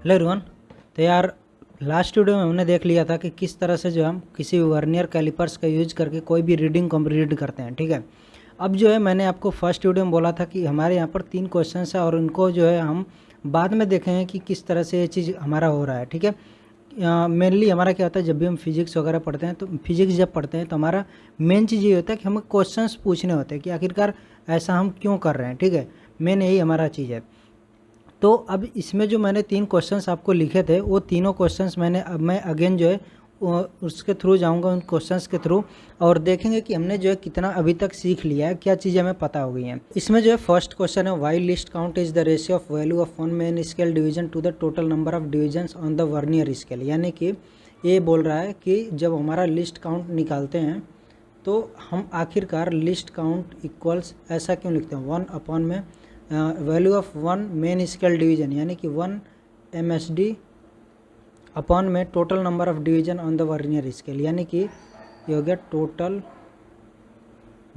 Hello everyone. तो यार last video में हमने देख लिया था कि किस तरह से जो हम किसी भी वर्नियर कैलिपर्स का यूज करके कोई भी रीडिंग को हम रीड करते हैं। ठीक है, अब जो है मैंने आपको फर्स्ट वीडियो में बोला था कि हमारे यहाँ पर 3 क्वेश्चंस है और उनको जो है हम बाद में देखेंगे कि किस तरह से ये चीज़ हमारा हो रहा है। ठीक है, मेनली हमारा क्या होता है, जब भी हम फिजिक्स वगैरह पढ़ते हैं तो फिजिक्स जब पढ़ते हैं तो हमारा मेन चीज़ ये होता है कि हमें क्वेश्चंस पूछने होते हैं कि आखिरकार ऐसा हम क्यों कर रहे हैं। ठीक है, मेन यही हमारा चीज़ है। तो अब इसमें जो मैंने 3 क्वेश्चंस आपको लिखे थे वो तीनों क्वेश्चंस अब मैं अगेन जो है उसके थ्रू जाऊंगा, उन क्वेश्चंस के थ्रू, और देखेंगे कि हमने जो है कितना अभी तक सीख लिया है, क्या चीज़ें हमें पता हो गई हैं। इसमें जो है फर्स्ट क्वेश्चन है, why least count is the ratio of value of one main scale division to the total number of divisions on the vernier scale. यानी कि ये बोल रहा है कि जब हमारा लिस्ट काउंट निकालते हैं तो हम आखिरकार लिस्ट काउंट इक्वल्स ऐसा क्यों लिखते हैं, 1 में value of one main scale division यानी कि 1 MSD अपॉन में total number of division on the vernier scale, यानी कि ये हो गया total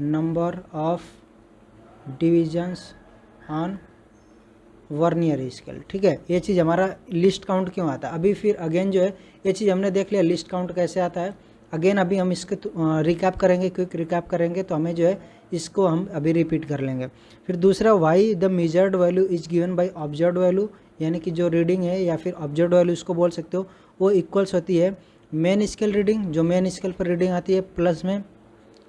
number of divisions on vernier scale. ठीक है, ये चीज़ हमारा लिस्ट काउंट क्यों आता है। अभी फिर अगेन जो है ये चीज़ हमने देख लिया लिस्ट काउंट कैसे आता है। अगेन अभी हम इसके रिकैप करेंगे, क्विक रिकैप करेंगे तो हमें जो है इसको हम अभी रिपीट कर लेंगे। फिर दूसरा, why the measured value is given by observed value, यानी कि जो रीडिंग है या फिर ऑब्जर्व्ड वैल्यू इसको बोल सकते हो, वो इक्वल्स होती है मेन स्केल रीडिंग, जो मेन स्केल पर रीडिंग आती है, प्लस में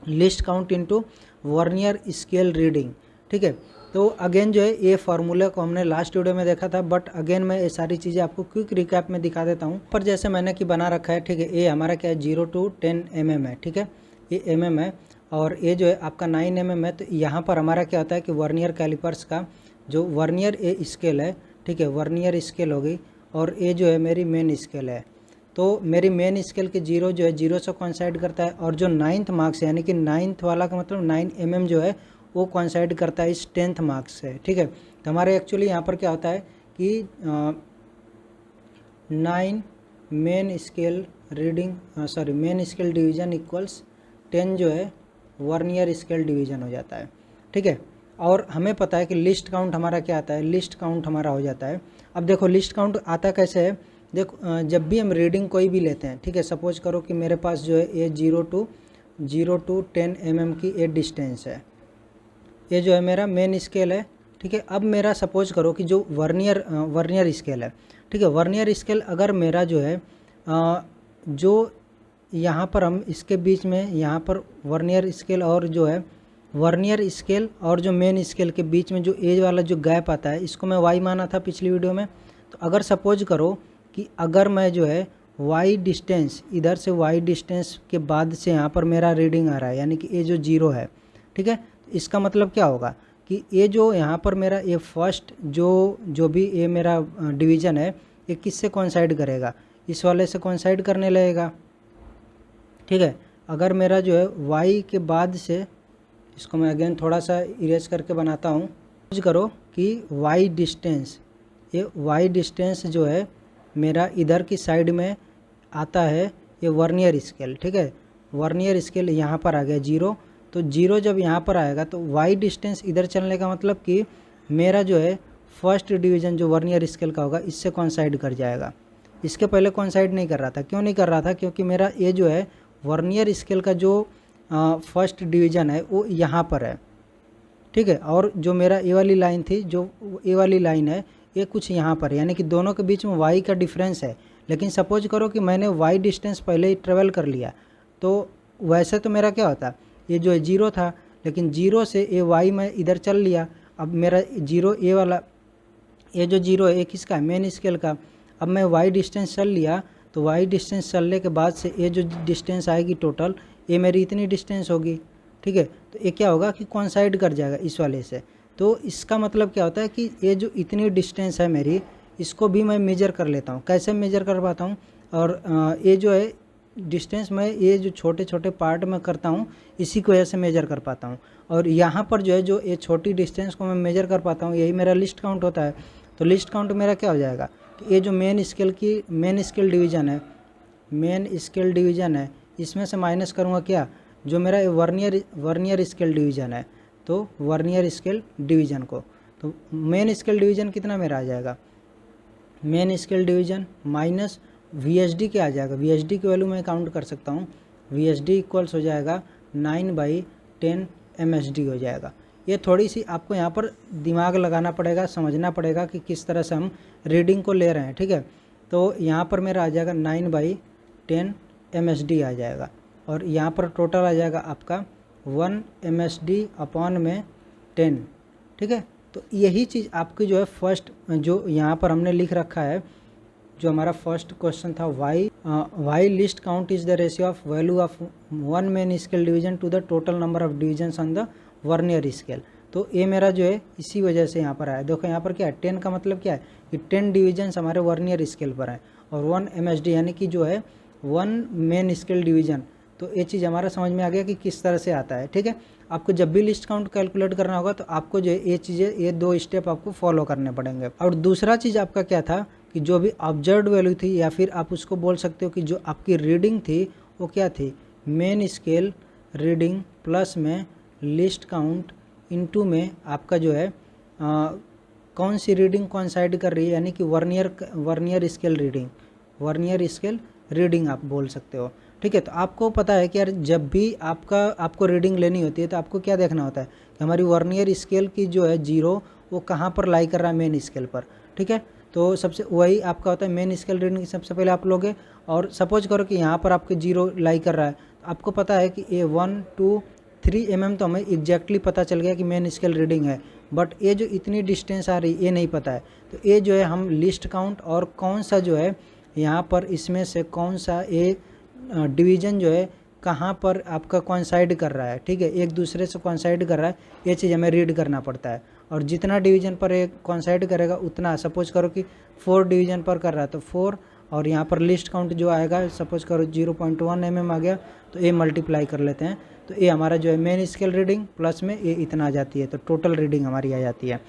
list count into vernier scale reading. ठीक है, तो अगेन जो है ये फार्मूला को हमने लास्ट वीडियो में देखा था, बट अगेन मैं ये सारी चीज़ें आपको क्विक रिकैप में दिखा देता हूँ। पर जैसे मैंने कि बना रखा है, ठीक है, ये हमारा क्या है 0 to 10 mm है। ठीक है, ये mm है और ये जो है आपका 9 mm है। तो यहाँ पर हमारा क्या होता है कि वर्नियर कैलिपर्स का जो वर्नियर ए स्केल है, ठीक है, वर्नियर स्केल हो गई, और ये जो है मेरी मेन स्केल है। तो मेरी मेन स्केल के 0 जो है 0 से कोइंसाइड करता है, और जो 9th मार्क्स यानी कि 9th वाला का मतलब 9 mm जो है वो कोइंसाइड करता है इस 10th मार्क्स से। ठीक है, तो हमारे एक्चुअली यहाँ पर क्या होता है कि 9 main scale reading main scale division equals 10 जो है वर्नियर स्केल डिवीज़न हो जाता है। ठीक है, और हमें पता है कि लिस्ट काउंट हमारा क्या आता है, लिस्ट काउंट हमारा हो जाता है। अब देखो लिस्ट काउंट आता कैसे है, देखो जब भी हम रीडिंग कोई भी लेते हैं, ठीक है, सपोज करो कि मेरे पास जो है ये 0 to 10 mm की ये डिस्टेंस है, ये जो है मेरा मेन स्केल है। ठीक है, अब मेरा सपोज करो कि जो वर्नियर स्केल है, ठीक है, वर्नियर स्केल अगर मेरा जो है जो यहाँ पर हम इसके बीच में यहाँ पर वर्नियर स्केल और जो है वर्नियर स्केल और जो मेन स्केल के बीच में जो एज वाला जो गैप आता है, इसको मैं वाई माना था पिछली वीडियो में। तो अगर सपोज करो कि अगर मैं जो है वाई डिस्टेंस, इधर से वाई डिस्टेंस के बाद से यहाँ पर मेरा रीडिंग आ रहा है, यानी कि ये जो 0 है, ठीक है, इसका मतलब क्या होगा कि ये जो यहाँ पर मेरा ये फर्स्ट जो भी ये मेरा डिवीज़न है, ये किससे कोइंसाइड करेगा, इस वाले से कोइंसाइड करने लगेगा। ठीक है, अगर मेरा जो है y के बाद से, इसको मैं अगेन थोड़ा सा इरेज करके बनाता हूँ, समझ करो कि y डिस्टेंस, ये y डिस्टेंस जो है मेरा इधर की साइड में आता है, ये वर्नियर स्केल। ठीक है, वर्नियर स्केल यहाँ पर आ गया 0, तो 0 जब यहाँ पर आएगा तो y डिस्टेंस इधर चलने का मतलब कि मेरा जो है फर्स्ट डिवीज़न जो वर्नियर स्केल का होगा इससे कोइंसाइड कर जाएगा। इसके पहले कोइंसाइड नहीं कर रहा था, क्यों नहीं कर रहा था, क्योंकि मेरा ये जो है वर्नियर स्केल का जो फर्स्ट डिवीज़न है वो यहाँ पर है। ठीक है, और जो मेरा ए वाली लाइन थी, जो ए वाली लाइन है, ये कुछ यहाँ पर, यानी कि दोनों के बीच में y का डिफरेंस है। लेकिन सपोज करो कि मैंने y डिस्टेंस पहले ही ट्रेवल कर लिया, तो वैसे तो मेरा क्या होता, ये जो है 0 था, लेकिन 0 से ये y में इधर चल लिया। अब मेरा 0 ए वाला, ये जो 0 है ये किसका है, मेन स्केल का। अब मैं y डिस्टेंस चल लिया, तो y डिस्टेंस चलने के बाद से ये जो डिस्टेंस आएगी टोटल, ये मेरी इतनी डिस्टेंस होगी। ठीक है, तो ये क्या होगा कि कोइंसाइड कर जाएगा इस वाले से। तो इसका मतलब क्या होता है कि ये जो इतनी डिस्टेंस है मेरी, इसको भी मैं मेजर कर लेता हूँ। कैसे मेजर कर पाता हूँ, और ये जो है डिस्टेंस मैं ये जो छोटे छोटे पार्ट में करता हूँ, इसी की वजह से मेजर कर पाता हूँ। और यहाँ पर जो है जो ये छोटी डिस्टेंस को मैं मेजर कर पाता हूँ, यही मेरा लिस्ट काउंट होता है। तो लिस्ट काउंट मेरा क्या हो जाएगा कि ये जो मेन स्केल डिवीज़न है, इसमें से माइनस करूँगा क्या, जो मेरा वर्नियर स्केल डिवीज़न है, तो वर्नियर स्केल डिवीज़न को, तो मेन स्केल डिवीज़न कितना मेरा आ जाएगा, main scale division minus VSD क्या आ जाएगा, VSD की वैल्यू मैं काउंट कर सकता हूँ, VSD इक्वल्स हो जाएगा 9/10 MSD हो जाएगा। ये थोड़ी सी आपको यहाँ पर दिमाग लगाना पड़ेगा, समझना पड़ेगा कि किस तरह से हम रीडिंग को ले रहे हैं, ठीक है। तो यहाँ पर मेरा आ जाएगा 9/10 MSD आ जाएगा, और यहाँ पर टोटल आ जाएगा आपका 1 MSD अपॉन में 10, ठीक है। तो यही चीज़ आपकी जो है फर्स्ट जो यहाँ पर हमने लिख रखा है, जो हमारा फर्स्ट क्वेश्चन था, why least count is the ratio of value of 1 main scale division to the total number of divisions on the vernier scale. तो ये मेरा जो है इसी वजह से यहाँ पर आया। देखो यहाँ पर क्या है, 10 का मतलब क्या है कि 10 डिविजन्स हमारे वर्नियर स्केल पर है, और 1 MSD यानी कि जो है 1 मेन स्केल डिवीजन। तो ये चीज़ हमारा समझ में आ गया कि किस तरह से आता है, ठीक है। आपको जब भी लिस्ट काउंट कैलकुलेट करना होगा तो आपको जो है ये चीज़ें, ये 2 स्टेप आपको फॉलो करने पड़ेंगे। और दूसरा चीज़ आपका क्या था कि जो भी ऑब्जर्व्ड वैल्यू थी, या फिर आप उसको बोल सकते हो कि जो आपकी रीडिंग थी वो क्या थी, मेन स्केल रीडिंग प्लस में लिस्ट काउंट इनटू में आपका जो है कौन सी रीडिंग कोइंसाइड कर रही है, यानी कि वर्नियर स्केल रीडिंग आप बोल सकते हो, ठीक है। तो आपको पता है कि यार जब भी आपको रीडिंग लेनी होती है तो आपको क्या देखना होता है कि हमारी वर्नियर स्केल की जो है 0 वो कहाँ पर लाई कर रहा है, मेन स्केल पर, ठीक है। तो सबसे वही आपका होता है मेन स्केल रीडिंग, सबसे पहले आप लोगे, और सपोज करो कि यहाँ पर आपके 0 लाई कर रहा है, तो आपको पता है कि ये 1, 2, 3 mm तो हमें एग्जैक्टली पता चल गया कि मेन स्केल रीडिंग है, बट ये जो इतनी डिस्टेंस आ रही ये नहीं पता है। तो ये जो है हम लिस्ट काउंट और कौन सा जो है यहाँ पर इसमें से कौन सा ये डिवीज़न जो है कहाँ पर आपका कोइंसाइड कर रहा है, ठीक है, एक दूसरे से कोइंसाइड कर रहा है, ये चीज़ हमें रीड करना पड़ता है। और जितना डिवीज़न पर एक कोइंसाइड करेगा उतना, सपोज करो कि 4 डिवीज़न पर कर रहा है तो 4, और यहाँ पर लिस्ट काउंट जो आएगा सपोज करो 0.1 mm आ गया, तो ये मल्टीप्लाई कर लेते हैं, तो ये हमारा जो है मेन स्केल रीडिंग प्लस में ये इतना आ जाती है, तो टोटल रीडिंग हमारी आ जाती है,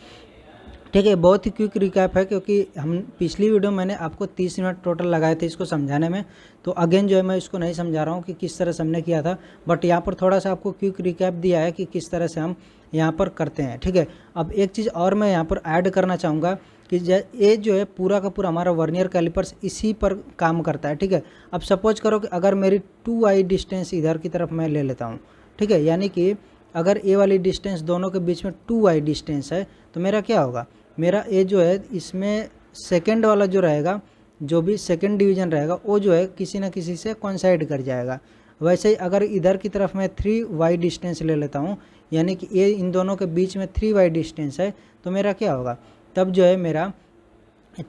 ठीक है। बहुत ही क्विक रिकैप है, क्योंकि हम पिछली वीडियो मैंने आपको 30 मिनट टोटल लगाए थे इसको समझाने में, तो अगेन जो है मैं इसको नहीं समझा रहा हूँ कि किस तरह से हमने किया था, बट यहाँ पर थोड़ा सा आपको क्विक रिकैप दिया है कि किस तरह से हम यहाँ पर करते हैं, ठीक है। अब एक चीज़ और मैं यहाँ पर ऐड करना चाहूँगा कि ये जो है पूरा का पूरा हमारा वर्नियर कैलिपर्स इसी पर काम करता है, ठीक है। अब सपोज करो कि अगर मेरी 2i डिस्टेंस इधर की तरफ मैं ले लेता हूँ, ठीक है, यानी कि अगर ए वाली डिस्टेंस दोनों के बीच में 2i डिस्टेंस है, तो मेरा क्या होगा, मेरा ए जो है इसमें सेकंड वाला जो रहेगा, जो भी सेकंड डिवीजन रहेगा वो जो है किसी न किसी से कोइंसाइड कर जाएगा। वैसे ही अगर इधर की तरफ मैं 3y डिस्टेंस ले लेता हूँ, यानी कि ये इन दोनों के बीच में 3y डिस्टेंस है, तो मेरा क्या होगा, तब जो है मेरा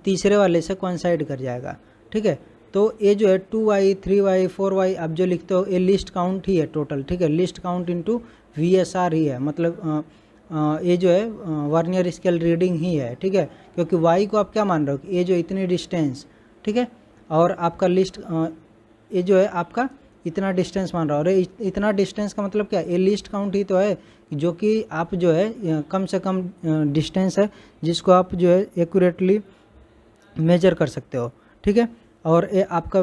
तीसरे वाले से कोइंसाइड कर जाएगा, ठीक है। तो ये जो है 2y 3y 4y आप जो लिखते हो ये लिस्ट काउंट ही है टोटल, ठीक है, लिस्ट काउंट इंटू VSR ही है, मतलब ये जो है वर्नियर स्केल रीडिंग ही है, ठीक है, क्योंकि y को आप क्या मान रहे हो कि ये जो इतनी डिस्टेंस, ठीक है, और आपका लिस्ट ये जो है आपका इतना डिस्टेंस मान रहा हो, और इतना डिस्टेंस का मतलब क्या है, ये लिस्ट काउंट ही तो है, जो कि आप जो है कम से कम डिस्टेंस है जिसको आप जो है एक्यूरेटली मेजर कर सकते हो, ठीक है। और ये आपका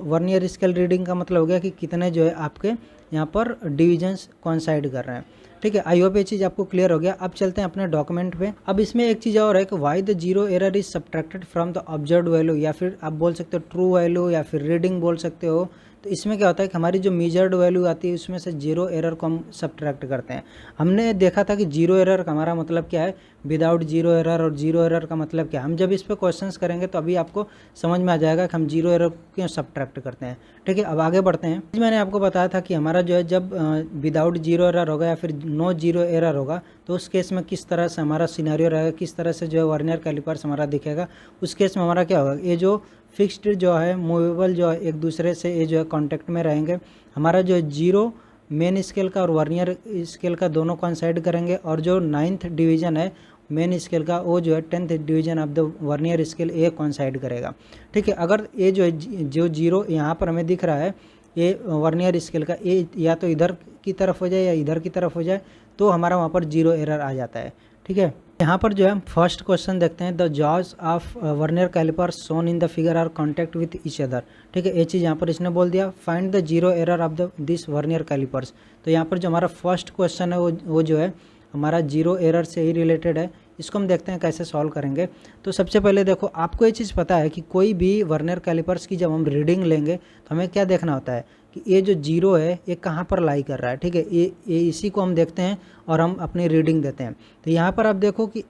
वर्नियर स्केल रीडिंग का मतलब हो गया कि कितने जो है आपके यहाँ पर डिविजन्स कोइंसाइड कर रहे हैं, ठीक है। आई होप ये चीज़ आपको क्लियर हो गया। अब चलते हैं अपने डॉक्यूमेंट पे। अब इसमें एक चीज़ और है कि why the 0 error is subtracted from the observed value, या फिर आप बोल सकते हो ट्रू वैल्यू, या फिर रीडिंग बोल सकते हो। तो इसमें क्या होता है कि हमारी जो मेजर्ड वैल्यू आती है उसमें से 0 एरर को हम सब्ट्रैक्ट करते हैं। हमने देखा था कि 0 एरर का हमारा मतलब क्या है, विदाउट 0 एरर, और 0 एरर का मतलब क्या है। हम जब इस पर क्वेश्चंस करेंगे तो अभी आपको समझ में आ जाएगा कि हम 0 एरर क्यों सब्ट्रैक्ट करते हैं, ठीक है। अब आगे बढ़ते हैं। मैंने आपको बताया था कि हमारा जो है जब विदाउट 0 एरर होगा या फिर नो 0 एरर होगा तो उस केस में किस तरह से हमारा सिनेरियो रहेगा, किस तरह से जो है वर्नियर कैलिपर्स हमारा दिखेगा। उस केस में हमारा क्या होगा, ये जो फिक्स्ड जो है मूवेबल जो है एक दूसरे से ये जो है कांटेक्ट में रहेंगे। हमारा जो है 0 मेन स्केल का और वर्नियर स्केल का दोनों कोइंसाइड करेंगे, और जो 9th डिवीजन है मेन स्केल का वो जो है 10th division of the vernier scale ये कोइंसाइड करेगा, ठीक है। अगर ये जो है जो 0 यहाँ पर हमें दिख रहा है ये वर्नियर स्केल का, ये या तो इधर की तरफ हो जाए या इधर की तरफ हो जाए तो हमारा वहाँ पर 0 एरर आ जाता है, ठीक है। यहाँ पर जो है फर्स्ट क्वेश्चन देखते हैं, the jaws of vernier caliper shown in the figure are contact with each other, ठीक है। ये चीज़ यहाँ पर इसने बोल दिया, find the 0 error of the this vernier calipers. तो यहाँ पर जो हमारा फर्स्ट क्वेश्चन है वो जो है हमारा जीरो एरर से ही रिलेटेड है। इसको हम देखते हैं कैसे सॉल्व करेंगे। तो सबसे पहले देखो, आपको ये चीज़ पता है कि कोई भी वर्नियर कैलिपर्स की जब हम रीडिंग लेंगे तो हमें क्या देखना होता है कि ये जो जीरो है ये कहाँ पर लाई कर रहा है, ठीक है। ये इसी को हम देखते हैं और हम अपनी रीडिंग देते हैं। तो यहाँ पर आप देखो कि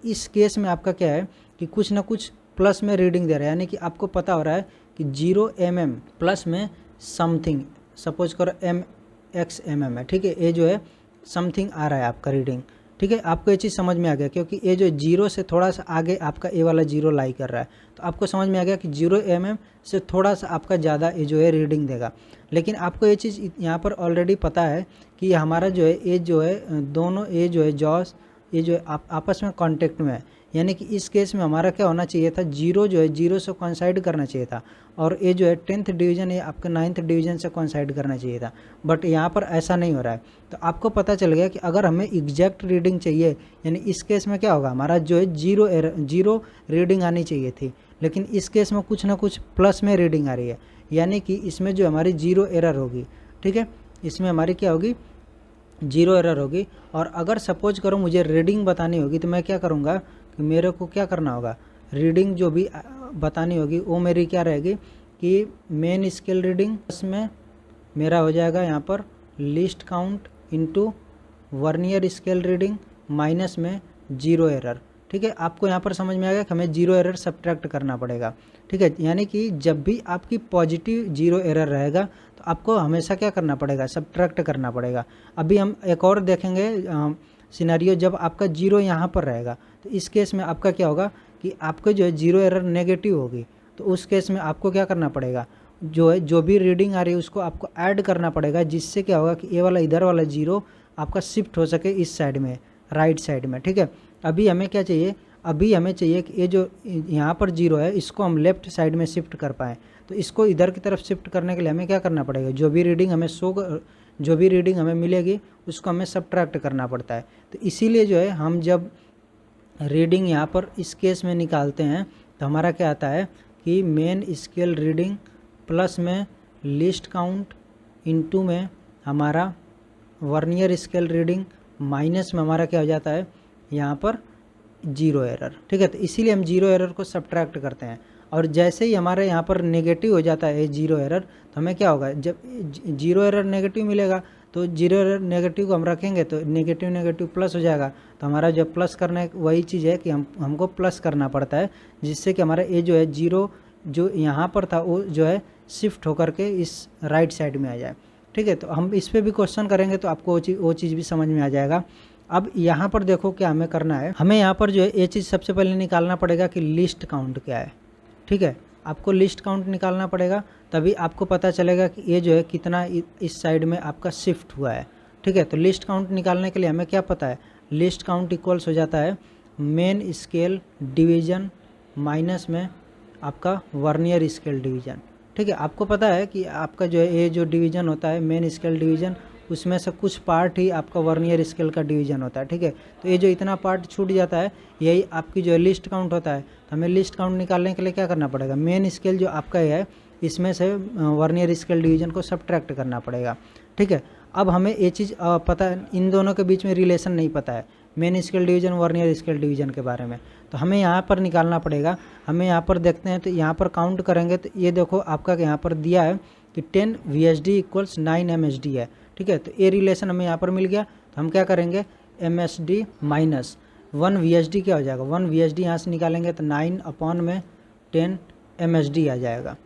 इस केस में आपका क्या है कि कुछ ना कुछ प्लस में रीडिंग दे रहा है, यानी कि आपको पता हो रहा है कि 0 mm प्लस में समथिंग, सपोज करो mm है, ठीक है। ये जो है समथिंग आ रहा है आपका रीडिंग, ठीक है। आपको ये चीज़ समझ में आ गया, क्योंकि ये जो जीरो से थोड़ा सा आगे आपका ए वाला जीरो लाई कर रहा है, तो आपको समझ में आ गया कि 0 mm से थोड़ा सा आपका ज़्यादा ये जो है रीडिंग देगा। लेकिन आपको ये चीज़ यहाँ पर ऑलरेडी पता है कि हमारा जो है ये जो है दोनों ये जो है जॉस ये जो है आपस में कांटेक्ट में है, यानी कि इस केस में हमारा क्या होना चाहिए था, जीरो जो है जीरो से कोइंसाइड करना चाहिए था, और ये जो है 10th डिवीज़न ये आपका 9th डिवीज़न से कोइंसाइड करना चाहिए था। बट यहाँ पर ऐसा नहीं हो रहा है। तो आपको पता चल गया कि अगर हमें एग्जैक्ट रीडिंग चाहिए, यानी इस केस में क्या होगा, हमारा जो है जीरो रीडिंग आनी चाहिए थी, लेकिन इस केस में कुछ ना कुछ प्लस में रीडिंग आ रही है, यानी कि इसमें जो हमारी जीरो एरर होगी, ठीक है। इसमें हमारी क्या होगी, जीरो एरर होगी। और अगर सपोज करो मुझे रीडिंग बतानी होगी तो मैं क्या करूँगा कि मेरे को क्या करना होगा, रीडिंग जो भी बतानी होगी वो मेरी क्या रहेगी कि मेन स्केल रीडिंग में मेरा हो जाएगा यहाँ पर list count into vernier scale reading minus में जीरो एरर, ठीक है। आपको यहाँ पर समझ में आ गया कि हमें जीरो एरर सब्ट्रैक्ट करना पड़ेगा, ठीक है। यानी कि जब भी आपकी पॉजिटिव जीरो एरर रहेगा तो आपको हमेशा क्या करना पड़ेगा, सब्ट्रैक्ट करना पड़ेगा। अभी हम एक और देखेंगे सिनेरियो, जब आपका जीरो यहाँ पर रहेगा तो इस केस में आपका क्या होगा कि आपको जो है जीरो एरर नेगेटिव होगी, तो उस केस में आपको क्या करना पड़ेगा, जो भी रीडिंग आ रही है उसको आपको ऐड करना पड़ेगा, जिससे क्या होगा कि ये वाला इधर वाला जीरो आपका शिफ्ट हो सके इस साइड में, राइट साइड में, ठीक है। अभी हमें क्या चाहिए, अभी हमें चाहिए कि ये जो यहाँ पर जीरो है इसको हम लेफ्ट साइड में शिफ्ट कर पाएँ। तो इसको इधर की तरफ शिफ्ट करने के लिए हमें क्या करना पड़ेगा, जो भी रीडिंग हमें मिलेगी उसको हमें सब्ट्रैक्ट करना पड़ता है। तो इसीलिए जो है हम जब रीडिंग यहाँ पर इस केस में निकालते हैं तो हमारा क्या आता है कि मेन स्केल रीडिंग प्लस में लिस्ट काउंट इनटू में हमारा वर्नियर स्केल रीडिंग माइनस में हमारा क्या हो जाता है यहाँ पर जीरो एरर, ठीक है। तो इसीलिए हम जीरो एरर को सब्ट्रैक्ट करते हैं, और जैसे ही हमारे यहाँ पर नेगेटिव हो जाता है जीरो एरर तो हमें क्या होगा, जब जीरो एरर नेगेटिव मिलेगा तो जीरो एरर नेगेटिव को हम रखेंगे तो नेगेटिव प्लस हो जाएगा। तो हमारा जब प्लस करना है वही चीज़ है कि हमको प्लस करना पड़ता है, जिससे कि हमारा ये जो है जीरो जो यहाँ पर था वो जो है शिफ्ट होकर के इस राइट साइड में आ जाए, ठीक है। तो हम इस पर भी क्वेश्चन करेंगे तो आपको वो चीज़ भी समझ में आ जाएगा। अब यहाँ पर देखो क्या हमें करना है, हमें यहाँ पर जो है ये चीज़ सबसे पहले निकालना पड़ेगा कि लिस्ट काउंट क्या है, ठीक है। आपको लिस्ट काउंट निकालना पड़ेगा, तभी आपको पता चलेगा कि ये जो है कितना इस साइड में आपका शिफ्ट हुआ है, ठीक है। तो लिस्ट काउंट निकालने के लिए हमें क्या पता है, लिस्ट काउंट इक्वल्स हो जाता है मेन स्केल डिवीज़न माइनस में आपका वर्नियर स्केल डिवीज़न, ठीक है। आपको पता है कि आपका जो है ये जो डिवीज़न होता है मेन स्केल डिवीज़न, उसमें से कुछ पार्ट ही आपका वर्नियर स्केल का डिवीज़न होता है, ठीक है। तो ये जो इतना पार्ट छूट जाता है यही आपकी जो है लिस्ट काउंट होता है। तो हमें लिस्ट काउंट निकालने के लिए क्या करना पड़ेगा, मेन स्केल जो आपका है इसमें से वर्नियर स्केल डिवीज़न को सब्ट्रैक्ट करना पड़ेगा, ठीक है। अब हमें ये चीज़ पता है, इन दोनों के बीच में रिलेशन नहीं पता है main scale division vernier scale division के बारे में, तो हमें यहाँ पर निकालना पड़ेगा। हमें यहाँ पर देखते हैं तो यहाँ पर काउंट करेंगे तो ये देखो आपका यहाँ पर दिया है कि 10 VSD इक्वल्स 9 MSD है, ठीक है। तो ये रिलेशन हमें यहाँ पर मिल गया। तो हम क्या करेंगे, MSD माइनस 1 VSD क्या हो जाएगा, 1 VSD यहाँ से निकालेंगे तो 9 अपॉन में 10 MSD आ जाएगा,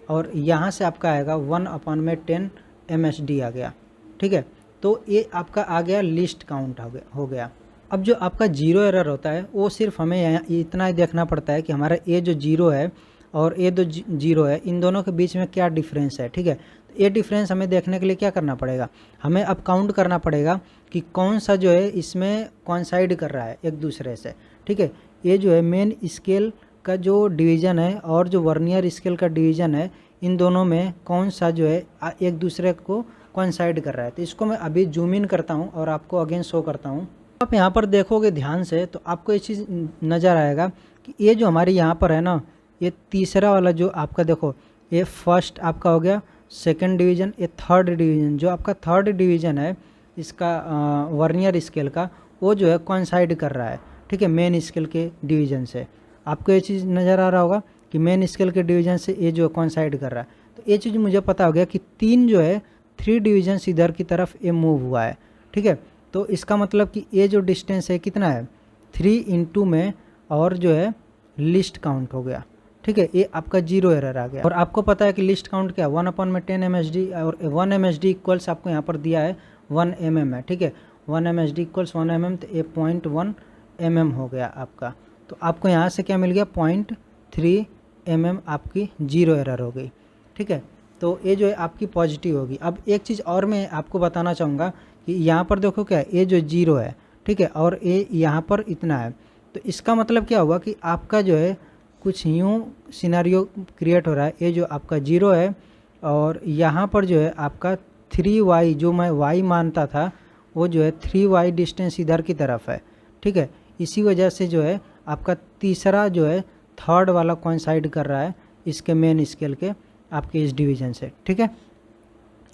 और यहाँ से आपका आएगा 1 अपॉन में 10 MSD आ गया, ठीक है। तो ये आपका आ गया लिस्ट काउंट हो गया। अब जो आपका जीरो एरर होता है वो सिर्फ हमें यहाँ इतना ही देखना पड़ता है कि हमारा ये जो जीरो है और ये जो जीरो है इन दोनों के बीच में क्या डिफरेंस है, ठीक है। तो ये डिफरेंस हमें देखने के लिए क्या करना पड़ेगा, हमें अब काउंट करना पड़ेगा कि कौन सा जो है इसमें कोइंसाइड कर रहा है एक दूसरे से, ठीक है। ये जो है मेन स्केल का जो डिवीज़न है और जो वर्नियर स्केल का डिवीज़न है, इन दोनों में कौन सा जो है एक दूसरे को कोइंसाइड कर रहा है। तो इसको मैं अभी जूम इन करता हूँ और आपको अगेन शो करता हूँ। आप यहाँ पर देखोगे ध्यान से तो आपको ये चीज़ नज़र आएगा कि ये जो हमारी यहाँ पर है ना, ये तीसरा वाला जो आपका देखो, ये फर्स्ट आपका हो गया सेकंड डिवीज़न, ये थर्ड डिवीज़न, जो आपका थर्ड डिवीज़न है इसका वर्नियर स्केल का, वो जो है कोइंसाइड कर रहा है, ठीक है, मेन स्केल के डिवीजन से। आपको ये चीज़ नज़र आ रहा होगा कि मेन स्केल के डिवीजन से ये जो कोइंसाइड कर रहा है। तो ये चीज़ मुझे पता हो गया कि 3 जो है 3 डिवीजन इधर की तरफ ये मूव हुआ है, ठीक है। तो इसका मतलब कि ये जो डिस्टेंस है कितना है 3 इंटू में और जो है लिस्ट काउंट हो गया, ठीक है, ये आपका 0 एरर आ गया। और आपको पता है कि लिस्ट काउंट क्या है 1/10 MSD, और 1 MSD इक्वल्स आपको यहाँ पर दिया है 1 mm है, ठीक है, 1 MSD इक्वल्स 1 mm, तो ये 0.1 mm हो गया आपका। तो आपको यहाँ से क्या मिल गया 0.3 mm आपकी 0 एरर हो गई, ठीक है। तो ये जो है आपकी पॉजिटिव होगी। अब एक चीज़ और मैं आपको बताना चाहूँगा कि यहाँ पर देखो क्या है, ये जो 0 है, ठीक है, और ये यहाँ पर इतना है, तो इसका मतलब क्या हुआ कि आपका जो है कुछ यूँ सिनेरियो क्रिएट हो रहा है। ये जो आपका 0 है और यहाँ पर जो है आपका 3y, जो मैं y मानता था वो जो है 3y डिस्टेंस इधर की तरफ है, ठीक है। इसी वजह से जो है आपका तीसरा जो है थर्ड वाला कोइंसाइड कर रहा है इसके मेन स्केल के आपके इस डिवीजन से, ठीक है।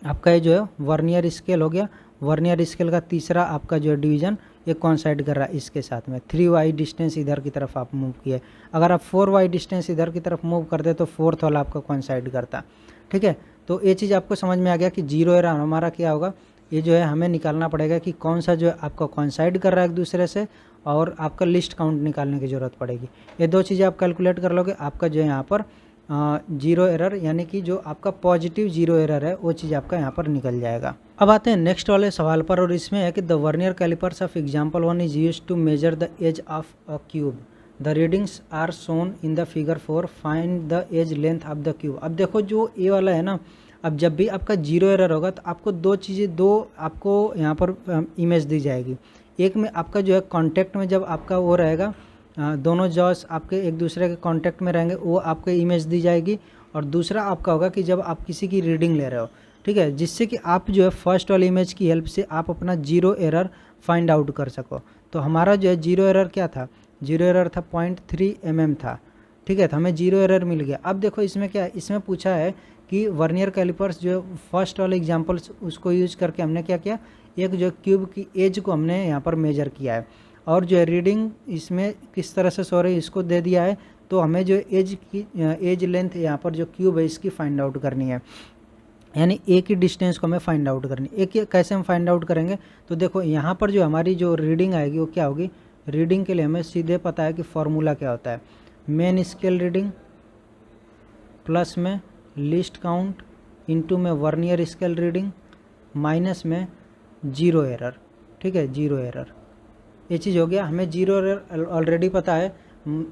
आपका ये जो है वर्नियर स्केल हो गया, वर्नियर स्केल का तीसरा आपका जो है डिवीजन ये कोइंसाइड कर रहा है इसके साथ में। 3y डिस्टेंस इधर की तरफ आप मूव किए, अगर आप 4y डिस्टेंस इधर की तरफ मूव करते तो फोर्थ वाला आपका कोइंसाइड करता, ठीक है। तो ये चीज़ आपको समझ में आ गया कि 0 एरर हमारा क्या होगा, ये जो है हमें निकालना पड़ेगा कि कौन सा जो है आपका कोइंसाइड कर रहा है एक दूसरे से, और आपका लिस्ट काउंट निकालने की ज़रूरत पड़ेगी। ये 2 चीज़ें आप कैलकुलेट कर लोगे, आपका जो है यहाँ पर 0 एरर, यानी कि जो आपका पॉजिटिव 0 एरर है वो चीज़ आपका यहाँ पर निकल जाएगा। अब आते हैं नेक्स्ट वाले सवाल पर, और इसमें है कि the vernier calipers of example 1 is used to measure the edge of a cube, the readings are shown in the figure 4, find the edge length of the cube. अब देखो जो ये वाला है ना, अब जब भी आपका 0 एरर होगा तो आपको 2 चीज़ें, 2 आपको यहाँ पर इमेज दी जाएगी। एक में आपका जो है कॉन्टैक्ट में जब आपका वो रहेगा, दोनों जॉस आपके एक दूसरे के कांटेक्ट में रहेंगे, वो आपको इमेज दी जाएगी। और दूसरा आपका होगा कि जब आप किसी की रीडिंग ले रहे हो, ठीक है, जिससे कि आप जो है फर्स्ट वाली इमेज की हेल्प से आप अपना 0 एरर फाइंड आउट कर सको। तो हमारा जो है 0 एरर क्या था, 0 एरर था 0.3 mm था, ठीक है, तो हमें 0 एरर मिल गया। अब देखो इसमें क्या है, इसमें पूछा है कि वर्नियर कैलिपर्स जो फर्स्ट वाले एग्जाम्पल उसको यूज करके हमने क्या किया, एक जो क्यूब की एज को हमने यहाँ पर मेजर किया है, और जो है रीडिंग इसमें किस तरह से सो रही है इसको दे दिया है। तो हमें जो एज लेंथ यहाँ पर जो क्यूब है इसकी फाइंड आउट करनी है, यानी एक ही डिस्टेंस को हमें फाइंड आउट करनी है। कैसे हम फाइंड आउट करेंगे, तो देखो यहाँ पर जो हमारी जो रीडिंग आएगी वो क्या होगी, रीडिंग के लिए हमें सीधे पता है कि फॉर्मूला क्या होता है, मेन स्केल रीडिंग प्लस में लिस्ट काउंट इंटू में वर्नियर स्केल रीडिंग माइनस में 0 एरर, ठीक है, 0 एरर। ये चीज़ हो गया, हमें 0 एरर ऑलरेडी पता है,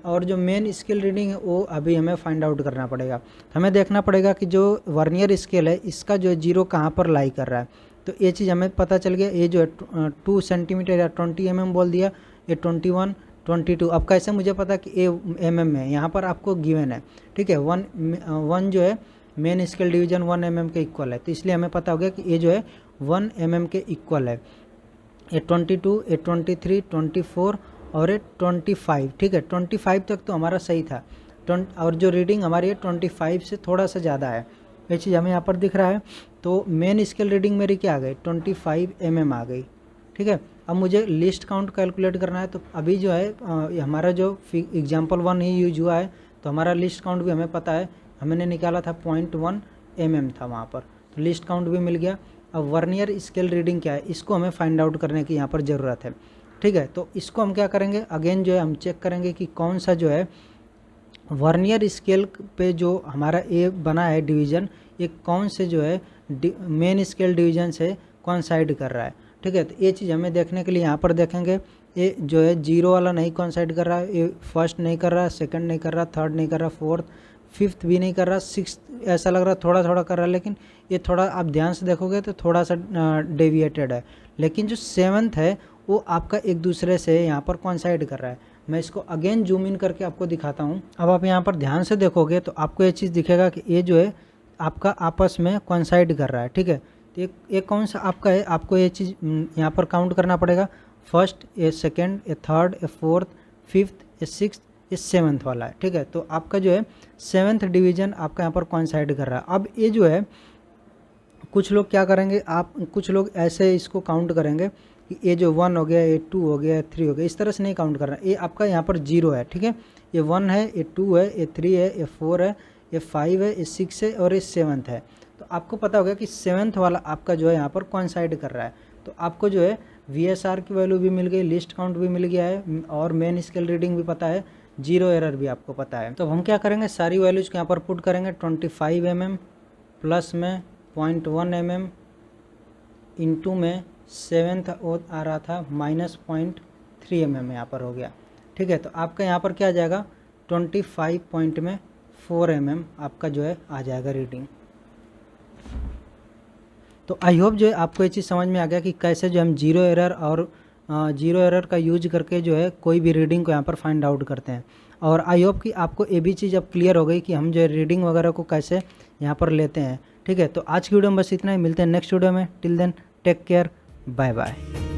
और जो मेन स्केल रीडिंग है वो अभी हमें फाइंड आउट करना पड़ेगा। हमें देखना पड़ेगा कि जो वर्नियर स्केल है इसका जो है 0 कहाँ पर लाई कर रहा है। तो ये चीज़ हमें पता चल गया, ये जो है 2 सेंटीमीटर या 20 mm बोल दिया, ये 21, 22। अब कैसे मुझे पता कि ये mm है, यहाँ पर आपको गिवन है, ठीक है, 1 जो है मेन स्केल डिवीजन 1 mm के इक्वल है, तो इसलिए हमें पता हो गया कि ये जो है 1 mm के इक्वल है। ये 22, ये 23, 24 और ये 25, ठीक है, 25 तक तो हमारा सही था, और जो रीडिंग हमारी है 25 से थोड़ा सा ज़्यादा है, ये चीज़ हमें यहाँ पर दिख रहा है। तो मेन स्केल रीडिंग मेरी क्या आ गई, 25 mm आ गई, ठीक है। अब मुझे लिस्ट काउंट कैलकुलेट करना है, तो अभी जो है हमारा जो एग्जाम्पल 1 ही यूज हुआ है, तो हमारा लिस्ट काउंट भी हमें पता है, हमने निकाला था 0.1 mm था वहाँ पर, तो लिस्ट काउंट भी मिल गया। अब वर्नियर स्केल रीडिंग क्या है, इसको हमें फाइंड आउट करने की यहाँ पर ज़रूरत है, ठीक है। तो इसको हम क्या करेंगे, अगेन जो है हम चेक करेंगे कि कौन सा जो है वर्नियर स्केल पे जो हमारा ए बना है डिवीज़न, ये कौन से जो है मेन स्केल डिवीज़न से कोइंसाइड कर रहा है, ठीक है। तो ये चीज़ हमें देखने के लिए यहाँ पर देखेंगे, ये जो है 0 वाला नहीं कोइंसाइड कर रहा है, ये फर्स्ट नहीं कर रहा, सेकंड नहीं कर रहा, थर्ड नहीं कर रहा, फोर्थ, फिफ्थ भी नहीं कर रहा, सिक्स्थ ऐसा लग रहा थोड़ा थोड़ा कर रहा है, लेकिन ये थोड़ा आप ध्यान से देखोगे तो थोड़ा सा डेविएटेड है। लेकिन जो 7th है वो आपका एक दूसरे से यहाँ पर कोइंसाइड कर रहा है। मैं इसको अगेन जूम इन करके आपको दिखाता हूँ। अब आप यहाँ पर ध्यान से देखोगे तो आपको ये चीज़ दिखेगा कि ये जो है आपका आपस में कोइंसाइड कर रहा है, ठीक है। तो ये कौन सा आपका है, आपको ये चीज़ यहाँ पर काउंट करना पड़ेगा, फर्स्ट, ये सेकेंड, ये थर्ड, ये फोर्थ, फिफ्थ, ये सिक्स्थ, ये 7th वाला है, ठीक है। तो आपका जो है 7th डिवीज़न आपका यहाँ पर कोइंसाइड कर रहा है। अब ये जो है कुछ लोग क्या करेंगे, आप कुछ लोग ऐसे इसको काउंट करेंगे कि ये जो 1 हो गया, ये 2 हो गया, 3 हो गया, इस तरह से नहीं काउंट करना। ये आपका यहाँ पर 0 है, ठीक है। ये 1 है, ये 2 है, ये 3 है, ये 4 है, ये 5 है, ये 6 है और ये 7th है। तो आपको पता होगा कि 7th वाला आपका जो है यहाँ पर कोइंसाइड कर रहा है। तो आपको जो है VSR की वैल्यू भी मिल गई, लिस्ट काउंट भी मिल गया है और मेन स्केल रीडिंग भी पता है, 0 एरर भी आपको पता है। तो हम क्या करेंगे, सारी वैल्यूज़ को यहाँ पर पुट करेंगे। 25 mm प्लस में 0.1 mm इंटू में 7th आ रहा था माइनस 0.3 mm यहाँ पर हो गया, ठीक है। तो आपका यहाँ पर क्या आ जाएगा, 25.4 mm आपका जो है आ जाएगा रीडिंग। तो आई होप जो है आपको ये चीज़ समझ में आ गया कि कैसे जो हम 0 एरर और 0 एरर का यूज करके जो है कोई भी रीडिंग को यहाँ पर फाइंड आउट करते हैं। और आई होप कि आपको ये भी चीज़ अब क्लियर हो गई कि हम जो है रीडिंग वगैरह को कैसे यहाँ पर लेते हैं, ठीक है। तो आज की वीडियो में बस इतना ही, मिलते हैं नेक्स्ट वीडियो में। Till then take care, bye bye.